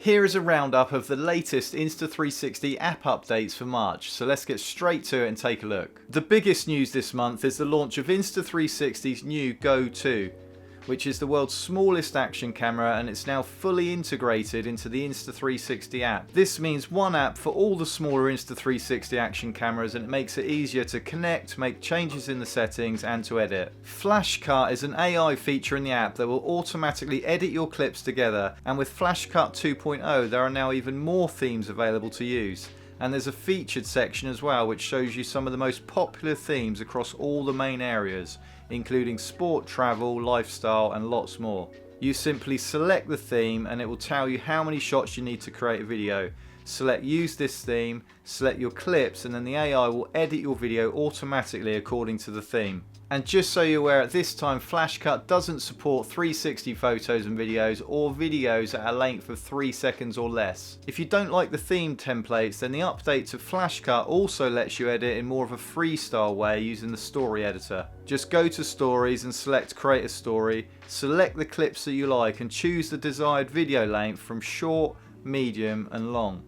Here is a roundup of the latest Insta360 app updates for March, so let's get straight to it and take a look. The biggest news this month is the launch of Insta360's new Go 2, which is the world's smallest action camera, and it's now fully integrated into the Insta360 app. This means one app for all the smaller Insta360 action cameras, and it makes it easier to connect, make changes in the settings and to edit. Flashcut is an AI feature in the app that will automatically edit your clips together, and with Flashcut 2.0 there are now even more themes available to use. And there's a featured section as well which shows you some of the most popular themes across all the main areas, including sport, travel, lifestyle and lots more. You simply select the theme and it will tell you how many shots you need to create a video. Select use this theme, select your clips, and then the AI will edit your video automatically according to the theme. And just so you're aware, at this time Flashcut doesn't support 360 photos and videos or videos at a length of 3 seconds or less. If you don't like the theme templates, then the update to Flashcut also lets you edit in more of a freestyle way using the story editor. Just go to stories and select create a story, select the clips that you like and choose the desired video length from short, medium and long.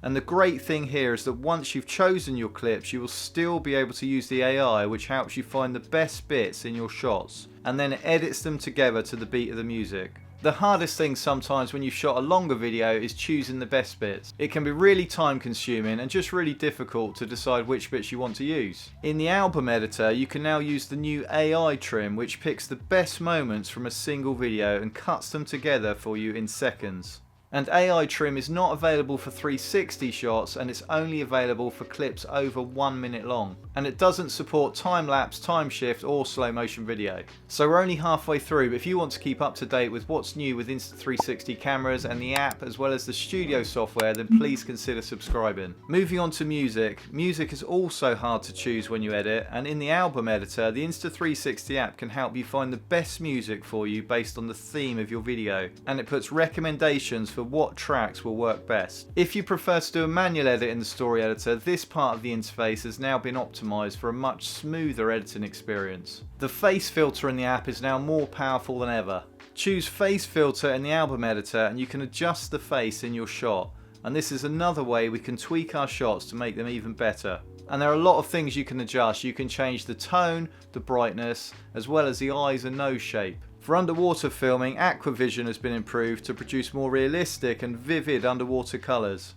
And the great thing here is that once you've chosen your clips, you will still be able to use the AI, which helps you find the best bits in your shots, and then it edits them together to the beat of the music. The hardest thing sometimes when you've shot a longer video is choosing the best bits. It can be really time consuming and just really difficult to decide which bits you want to use. In the album editor, you can now use the new AI trim, which picks the best moments from a single video and cuts them together for you in seconds. And AI trim is not available for 360 shots, and it's only available for clips over 1 minute long. And it doesn't support time-lapse, time shift or slow motion video. So we're only halfway through, but if you want to keep up to date with what's new with Insta360 cameras and the app as well as the studio software, then please consider subscribing. Moving on to music. Music is also hard to choose when you edit, and in the album editor, the Insta360 app can help you find the best music for you based on the theme of your video, and it puts recommendations for what tracks will work best. If you prefer to do a manual edit in the story editor, this part of the interface has now been optimized for a much smoother editing experience. The face filter in the app is now more powerful than ever. Choose face filter in the album editor and you can adjust the face in your shot, and this is another way we can tweak our shots to make them even better. And there are a lot of things you can adjust. You can change the tone, the brightness, as well as the eyes and nose shape. For underwater filming, Aquavision has been improved to produce more realistic and vivid underwater colours,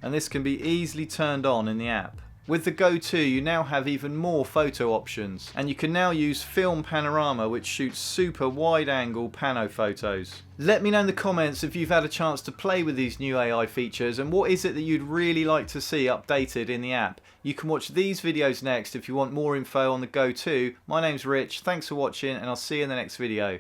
and this can be easily turned on in the app. With the Go 2 you now have even more photo options, and you can now use Film Panorama, which shoots super wide angle pano photos. Let me know in the comments if you've had a chance to play with these new AI features and what is it that you'd really like to see updated in the app. You can watch these videos next if you want more info on the Go 2. My name's Rich, thanks for watching and I'll see you in the next video.